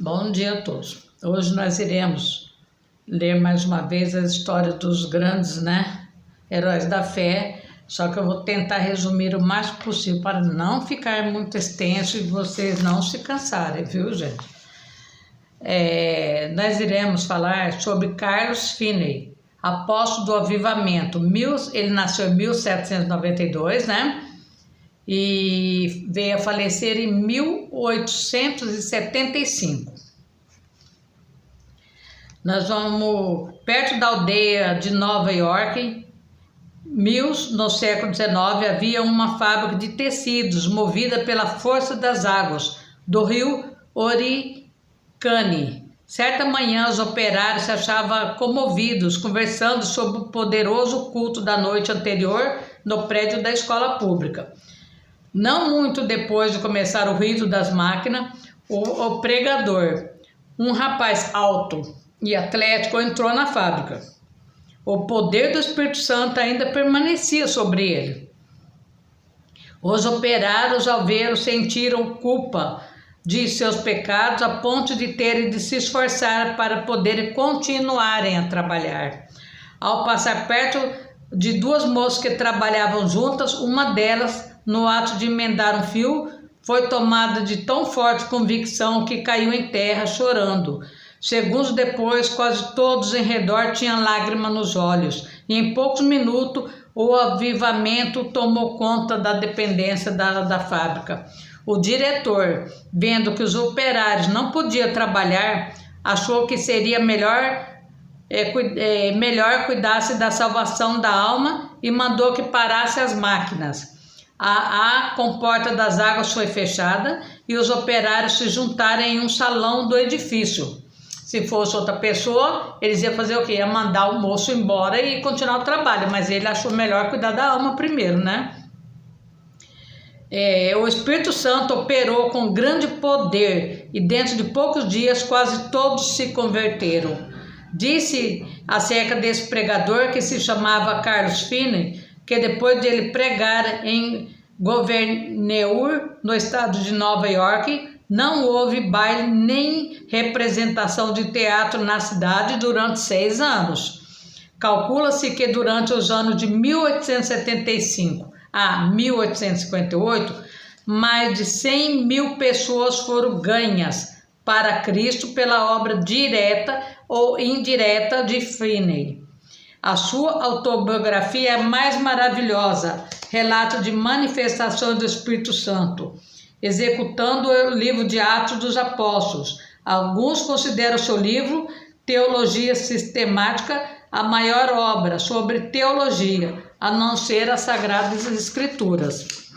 Bom dia a todos. Hoje nós iremos ler mais uma vez a história dos grandes, heróis da fé, só que eu vou tentar resumir o mais possível para não ficar muito extenso e vocês não se cansarem, viu, gente? Nós iremos falar sobre Carlos Finney, apóstolo do avivamento. Ele nasceu em 1792, e veio a falecer em 1875. Nós vamos perto da aldeia de Nova York. No século XIX, havia uma fábrica de tecidos movida pela força das águas do rio Oricani. Certa manhã, os operários se achavam comovidos, conversando sobre o poderoso culto da noite anterior no prédio da escola pública. Não muito depois de começar o ruído das máquinas, o pregador, um rapaz alto e atlético, entrou na fábrica. O poder do Espírito Santo ainda permanecia sobre ele. Os operários, ao vê-lo, sentiram culpa de seus pecados a ponto de terem de se esforçar para poderem continuarem a trabalhar. Ao passar perto de duas moças que trabalhavam juntas, uma delas, no ato de emendar um fio, foi tomada de tão forte convicção que caiu em terra chorando. Segundos depois, quase todos em redor tinham lágrimas nos olhos, e em poucos minutos o avivamento tomou conta da dependência da fábrica. O diretor, vendo que os operários não podiam trabalhar, achou que seria melhor cuidasse da salvação da alma e mandou que parasse as máquinas. A comporta das águas foi fechada e os operários se juntaram em um salão do edifício. Se fosse outra pessoa, eles iam fazer o quê? Ia mandar o moço embora e continuar o trabalho, mas ele achou melhor cuidar da alma primeiro, O Espírito Santo operou com grande poder e dentro de poucos dias quase todos se converteram. Disse acerca desse pregador, que se chamava Carlos Finney, que depois de ele pregar em Gouverneur, no estado de Nova York, não houve baile nem representação de teatro na cidade durante 6 anos. Calcula-se que durante os anos de 1875 a 1858, mais de 100 mil pessoas foram ganhas para Cristo pela obra direta ou indireta de Finney. A sua autobiografia é mais maravilhosa, relato de manifestações do Espírito Santo, executando o livro de Atos dos Apóstolos. Alguns consideram seu livro, Teologia Sistemática, a maior obra sobre teologia, a não ser as Sagradas Escrituras.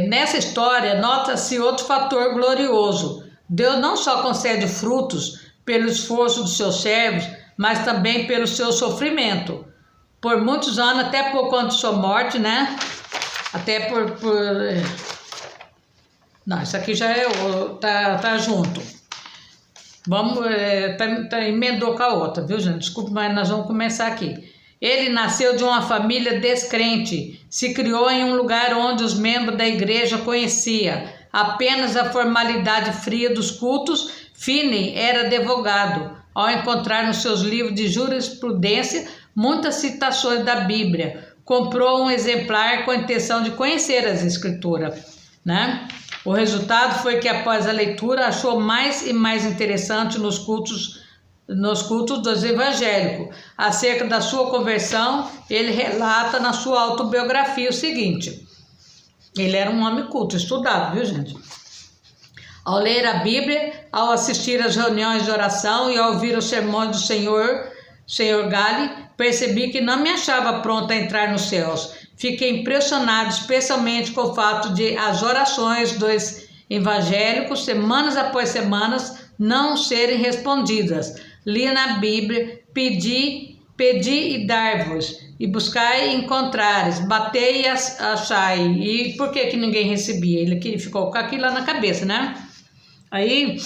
Nessa história, nota-se outro fator glorioso. Deus não só concede frutos pelo esforço dos seus servos, mas também pelo seu sofrimento. Por muitos anos, até pouco antes de sua morte, Até Não, isso aqui já tá junto. Vamos, emendou com a outra, viu, gente? Desculpa, mas nós vamos começar aqui. Ele nasceu de uma família descrente, se criou em um lugar onde os membros da igreja conheciam apenas a formalidade fria dos cultos. Finney era advogado. Ao encontrar nos seus livros de jurisprudência muitas citações da Bíblia, comprou um exemplar com a intenção de conhecer as Escrituras, O resultado foi que, após a leitura, achou mais e mais interessante nos cultos dos evangélicos. Acerca da sua conversão, ele relata na sua autobiografia o seguinte: ele era um homem culto, estudado, viu, gente? Ao ler a Bíblia, ao assistir às reuniões de oração e ao ouvir os sermões do Senhor Gale, percebi que não me achava pronta a entrar nos céus. Fiquei impressionado, especialmente com o fato de as orações dos evangélicos, semanas após semanas, não serem respondidas. Li na Bíblia: pedi e dar-vos, e buscai e encontrares, batei e achai. E por que ninguém recebia? Ele ficou com aquilo lá na cabeça, Aí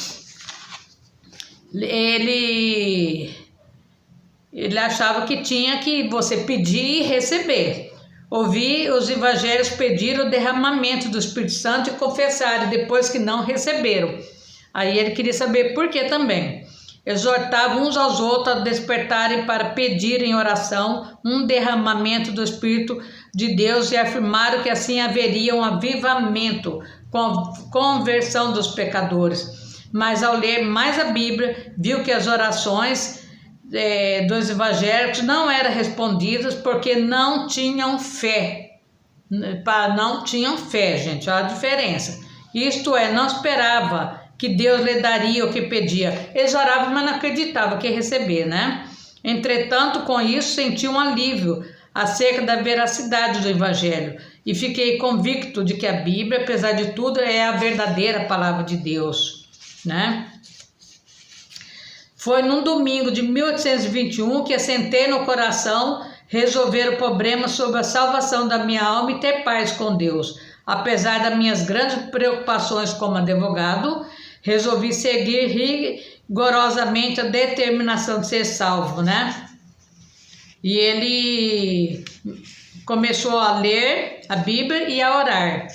ele achava que tinha que você pedir e receber. Ouvi os evangelhos pedir o derramamento do Espírito Santo e confessarem depois que não receberam. Aí ele queria saber por que também. Exortavam uns aos outros a despertarem para pedir em oração um derramamento do Espírito de Deus e afirmaram que assim haveria um avivamento com a conversão dos pecadores. Mas ao ler mais a Bíblia, viu que as orações dos evangélicos não eram respondidas porque não tinham fé. Não tinham fé, gente, olha a diferença. Isto é, não esperava que Deus lhe daria o que pedia. Eles oravam, mas não acreditavam que ia receber, né? Entretanto, com isso, senti um alívio acerca da veracidade do Evangelho e fiquei convicto de que a Bíblia, apesar de tudo, é a verdadeira palavra de Deus, né? Foi num domingo de 1821 que assentei no coração resolver o problema sobre a salvação da minha alma e ter paz com Deus. Apesar das minhas grandes preocupações como advogado, resolvi seguir rigorosamente a determinação de ser salvo, né? E ele começou a ler a Bíblia e a orar.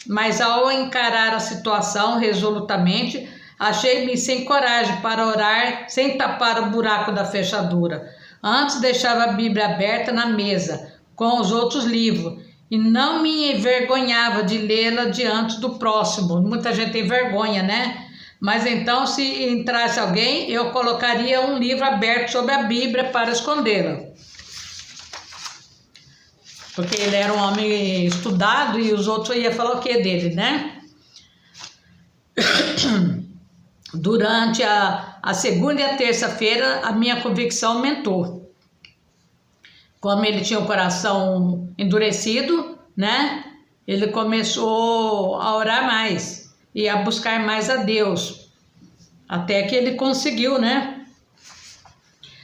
Mas ao encarar a situação resolutamente, achei-me sem coragem para orar sem tapar o buraco da fechadura. Antes deixava a Bíblia aberta na mesa, com os outros livros, e não me envergonhava de lê-la diante do próximo. Muita gente tem vergonha, né? Mas então, se entrasse alguém, eu colocaria um livro aberto sobre a Bíblia para escondê-la. Porque ele era um homem estudado e os outros iam falar o que dele, né? Durante a segunda e a terça-feira, a minha convicção aumentou. Como ele tinha o coração endurecido, né? Ele começou a orar mais e a buscar mais a Deus. Até que ele conseguiu, né?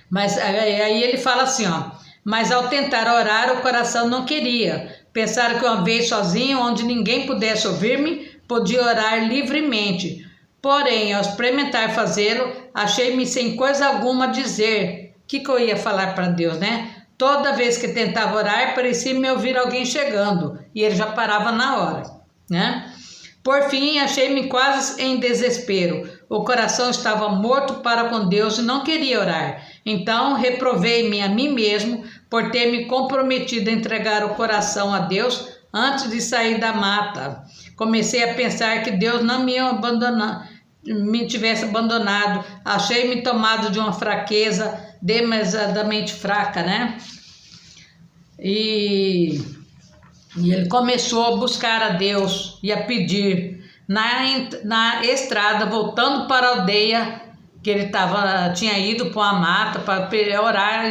Mas aí ele fala assim, ó. Mas ao tentar orar, o coração não queria. Pensar que uma vez sozinho, onde ninguém pudesse ouvir-me, podia orar livremente. Porém, ao experimentar fazê-lo, achei-me sem coisa alguma a dizer. O que eu ia falar para Deus, né? Toda vez que tentava orar, parecia-me ouvir alguém chegando. E ele já parava na hora, né? Por fim, achei-me quase em desespero. O coração estava morto para com Deus e não queria orar. Então, reprovei-me a mim mesmo por ter me comprometido a entregar o coração a Deus antes de sair da mata. Comecei a pensar que Deus não me tivesse abandonado. Achei-me tomado de uma fraqueza demasiadamente fraca, né? E ele começou a buscar a Deus e a pedir na estrada, voltando para a aldeia que ele tinha ido para uma mata para orar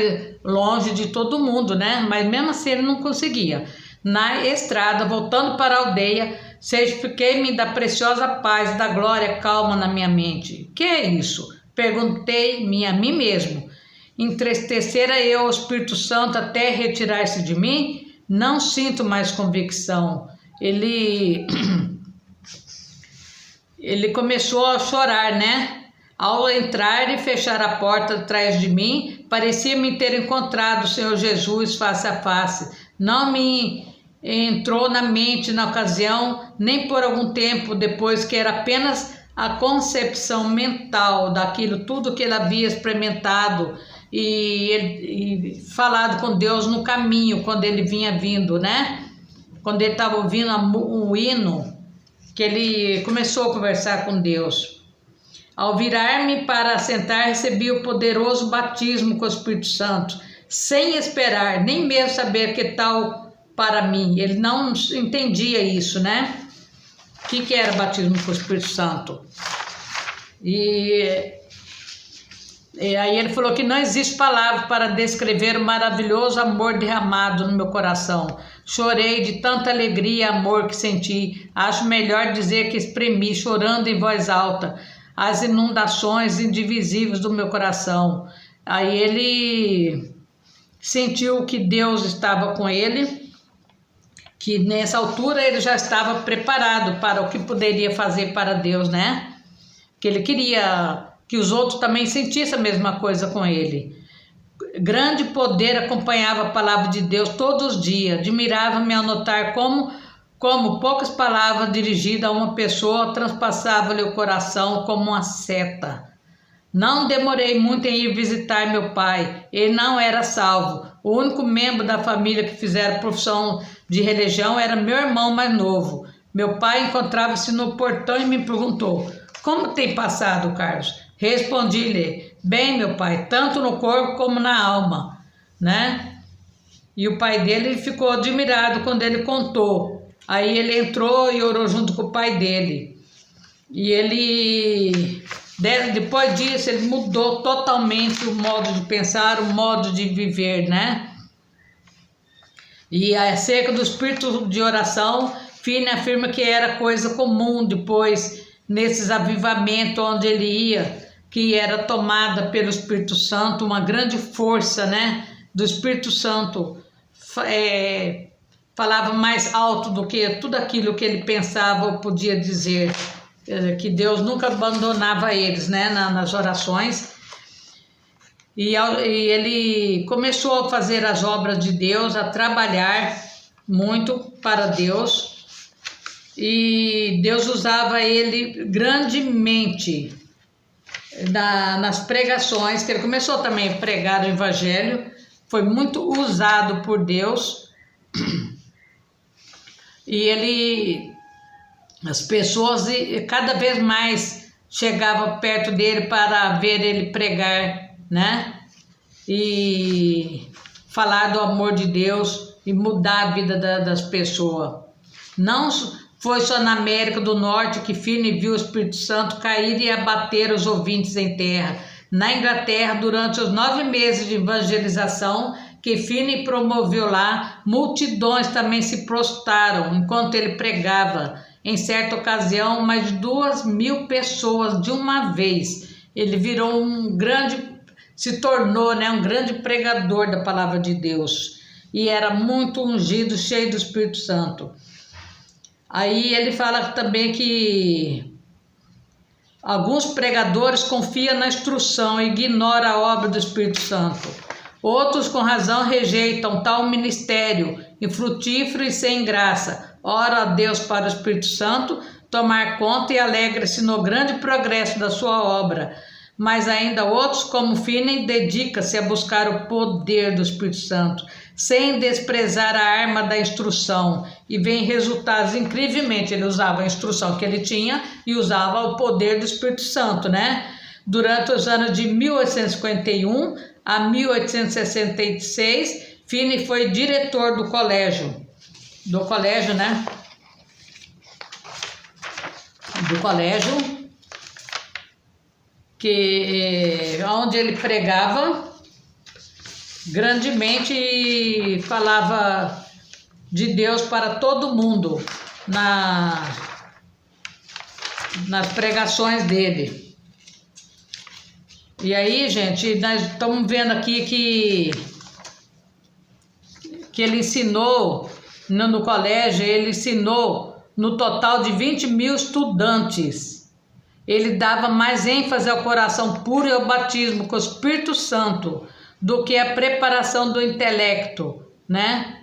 longe de todo mundo, né? Mas mesmo assim ele não conseguia. Na estrada, voltando para a aldeia, certifiquei-me da preciosa paz, da glória calma na minha mente. Que é isso? Perguntei-me a mim mesmo. Entristecera eu o Espírito Santo até retirar-se de mim? Não sinto mais convicção. Ele começou a chorar, né? Ao entrar e fechar a porta atrás de mim, parecia-me ter encontrado o Senhor Jesus face a face. Não me entrou na mente na ocasião, nem por algum tempo depois, que era apenas a concepção mental daquilo tudo que ele havia experimentado e falado com Deus no caminho, quando ele vinha vindo, né? Quando ele estava ouvindo um hino, que ele começou a conversar com Deus. Ao virar-me para sentar, recebi o poderoso batismo com o Espírito Santo, sem esperar, nem mesmo saber que tal para mim. Ele não entendia isso, né? O que era batismo com o Espírito Santo? E aí ele falou que não existe palavra para descrever o maravilhoso amor derramado no meu coração. Chorei de tanta alegria e amor que senti. Acho melhor dizer que exprimi, chorando em voz alta, as inundações indivisíveis do meu coração. Aí ele sentiu que Deus estava com ele, que nessa altura ele já estava preparado para o que poderia fazer para Deus, né? Que ele queria que os outros também sentissem a mesma coisa com ele. grande poder acompanhava a palavra de Deus todos os dias. Admirava-me ao notar como poucas palavras dirigidas a uma pessoa transpassavam-lhe o coração como uma seta. Não demorei muito em ir visitar meu pai. Ele não era salvo. O único membro da família que fizera profissão de religião era meu irmão mais novo. Meu pai encontrava-se no portão e me perguntou: como tem passado, Carlos? Respondi-lhe: bem, meu pai, tanto no corpo como na alma, né? E o pai dele ficou admirado quando ele contou. Aí ele entrou e orou junto com o pai dele. E depois disso, ele mudou totalmente o modo de pensar, o modo de viver, né? E acerca do espírito de oração, Finney afirma que era coisa comum depois, nesses avivamentos onde ele ia, que era tomada pelo Espírito Santo, uma grande força, né, do Espírito Santo, falava mais alto do que tudo aquilo que ele pensava ou podia dizer, que Deus nunca abandonava eles, né, nas orações. E ele começou a fazer as obras de Deus, a trabalhar muito para Deus, e Deus usava ele grandemente nas pregações, que ele começou também a pregar o Evangelho, foi muito usado por Deus, e as pessoas cada vez mais chegavam perto dele para ver ele pregar, né? E falar do amor de Deus e mudar a vida das pessoas. Não foi só na América do Norte que Finney viu o Espírito Santo cair e abater os ouvintes em terra. Na Inglaterra, durante os 9 meses de evangelização que Finney promoveu lá, multidões também se prostraram enquanto ele pregava. Em certa ocasião, mais de 2.000 pessoas de uma vez. Ele virou se tornou, né, um grande pregador da palavra de Deus. E era muito ungido, cheio do Espírito Santo. Aí ele fala também que alguns pregadores confiam na instrução e ignoram a obra do Espírito Santo. Outros, com razão, rejeitam tal ministério, infrutífero e sem graça. Ora a Deus para o Espírito Santo tomar conta e alegra-se no grande progresso da sua obra. Mas ainda outros, como Finney, dedicam-se a buscar o poder do Espírito Santo, sem desprezar a arma da instrução, e vem resultados incrivelmente. Ele usava a instrução que ele tinha e usava o poder do Espírito Santo, né? Durante os anos de 1851 a 1866, Finney foi diretor do colégio, né? Do colégio, onde ele pregava grandemente e falava de Deus para todo mundo nas pregações dele. E aí, gente, nós estamos vendo aqui que ele ensinou no colégio, ele ensinou no total de 20.000 estudantes. Ele dava mais ênfase ao coração puro e ao batismo com o Espírito Santo do que a preparação do intelecto, né?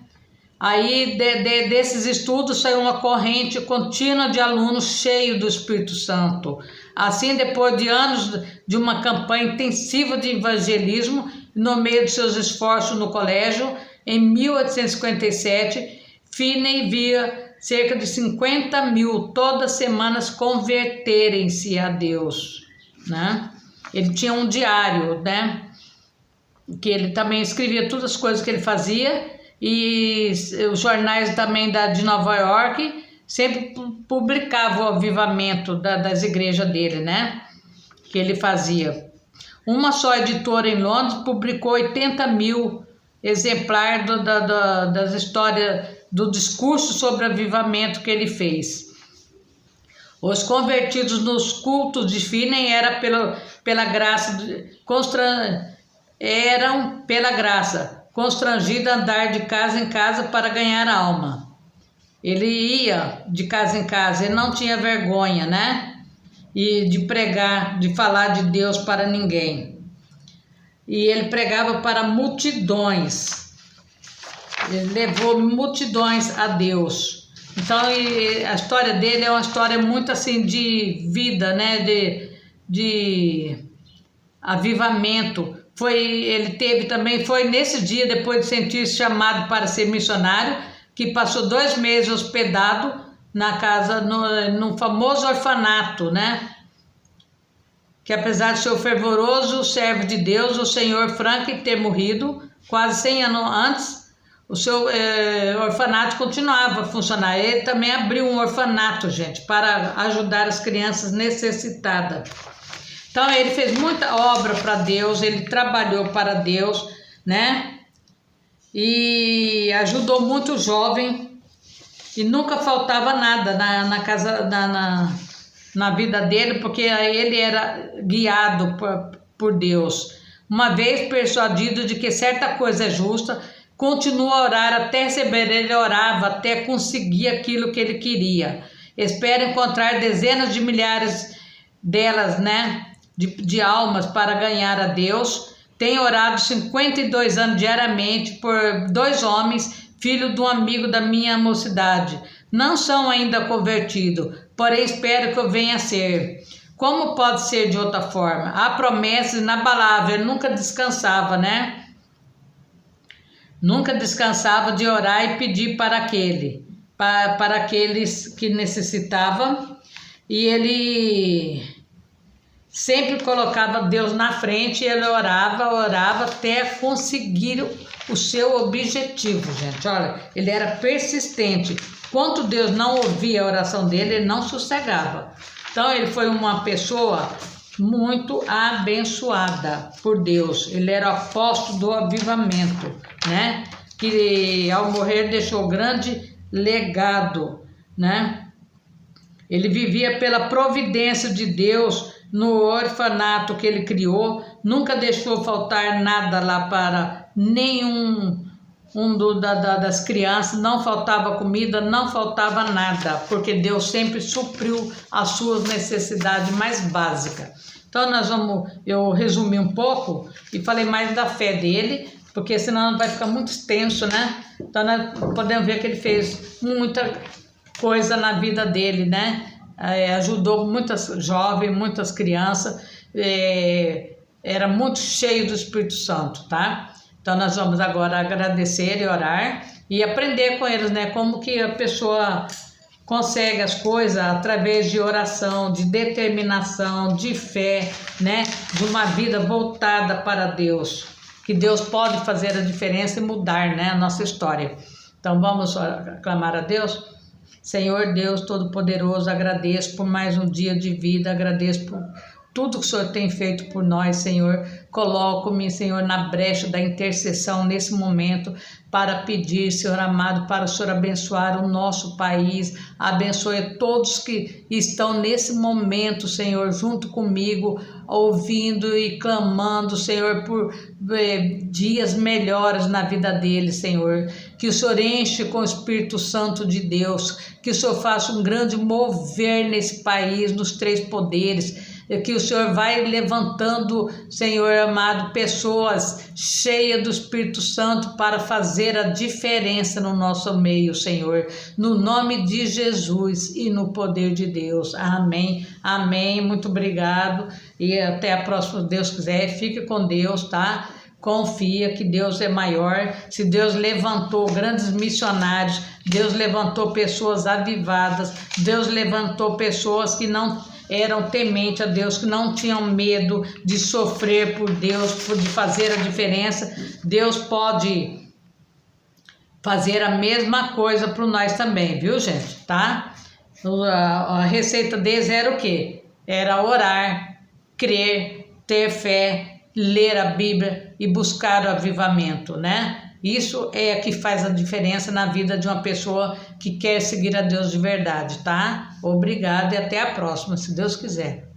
Aí desses estudos saiu uma corrente contínua de alunos cheios do Espírito Santo. Assim, depois de anos de uma campanha intensiva de evangelismo, no meio de seus esforços no colégio, em 1857, Finney via cerca de 50.000 todas as semanas converterem-se a Deus, né? Ele tinha um diário, né? Que ele também escrevia todas as coisas que ele fazia, e os jornais também de Nova York sempre publicavam o avivamento das igrejas dele, né? Que ele fazia. Uma só editora em Londres publicou 80.000 exemplares das histórias do discurso sobre avivamento que ele fez. Os convertidos nos cultos de Finney eram pela graça, constrangidos a andar de casa em casa para ganhar alma. Ele ia de casa em casa, ele não tinha vergonha, né? E de pregar, de falar de Deus para ninguém. e ele pregava para multidões. Ele levou multidões a Deus. Então, a história dele é uma história muito assim de vida, né? De avivamento. Ele teve também, foi nesse dia, depois de sentir-se chamado para ser missionário, que passou 2 meses hospedado na casa, no famoso orfanato, né? Que apesar de ser o fervoroso servo de Deus, o senhor Frank ter morrido quase 100 anos antes, o seu orfanato continuava a funcionar. Ele também abriu um orfanato, gente, para ajudar as crianças necessitadas. Então ele fez muita obra para Deus, ele trabalhou para Deus, né? E ajudou muito jovem, e nunca faltava nada na casa, na vida dele, porque ele era guiado por Deus. Uma vez persuadido de que certa coisa é justa, continua a orar até receber. Ele orava até conseguir aquilo que ele queria. Espera encontrar dezenas de milhares delas, né? De almas para ganhar a Deus. Tem orado 52 anos diariamente por 2 homens, filho de um amigo da minha mocidade. Não são ainda convertidos, porém espero que eu venha a ser. Como pode ser de outra forma? Há promessas inabaláveis, ele nunca descansava, né? Nunca descansava de orar e pedir para aqueles que necessitavam, e ele sempre colocava Deus na frente, e ele orava até conseguir o seu objetivo, gente. Olha, ele era persistente. Enquanto Deus não ouvia a oração dele, ele não sossegava. Então ele foi uma pessoa muito abençoada por Deus. Ele era o apóstolo do avivamento, né? Que ao morrer deixou grande legado, né? Ele vivia pela providência de Deus no orfanato que ele criou, nunca deixou faltar nada lá para nenhum das crianças, não faltava comida, não faltava nada, porque Deus sempre supriu as suas necessidades mais básicas. Então eu resumi um pouco e falei mais da fé dele, porque senão vai ficar muito extenso, né? Então nós podemos ver que ele fez muita coisa na vida dele, né? Ajudou muitas jovens, muitas crianças, era muito cheio do Espírito Santo, tá? Então nós vamos agora agradecer e orar e aprender com eles, né? Como que a pessoa consegue as coisas através de oração, de determinação, de fé, né? De uma vida voltada para Deus, que Deus pode fazer a diferença e mudar, né? A nossa história. Então vamos clamar a Deus. Senhor Deus Todo-Poderoso, agradeço por mais um dia de vida, agradeço por tudo que o Senhor tem feito por nós, Senhor. Coloco-me, Senhor, na brecha da intercessão nesse momento para pedir, Senhor amado, para o Senhor abençoar o nosso país, abençoe todos que estão nesse momento, Senhor, junto comigo, ouvindo e clamando, Senhor, por dias melhores na vida deles, Senhor. Que o Senhor enche com o Espírito Santo de Deus, que o Senhor faça um grande mover nesse país, nos 3 poderes, que o Senhor vai levantando, Senhor amado, pessoas cheias do Espírito Santo para fazer a diferença no nosso meio, Senhor, no nome de Jesus e no poder de Deus. Amém, amém, muito obrigado e até a próxima, se Deus quiser. Fique com Deus, tá? Confia que Deus é maior. Se Deus levantou grandes missionários, Deus levantou pessoas avivadas, Deus levantou pessoas que não eram tementes a Deus, que não tinham medo de sofrer por Deus, de fazer a diferença. Deus pode fazer a mesma coisa para nós também, viu, gente? Tá? A receita deles era o quê? Era orar, crer, ter fé, ler a Bíblia e buscar o avivamento, né? Isso é que faz a diferença na vida de uma pessoa que quer seguir a Deus de verdade, tá? Obrigada e até a próxima, se Deus quiser.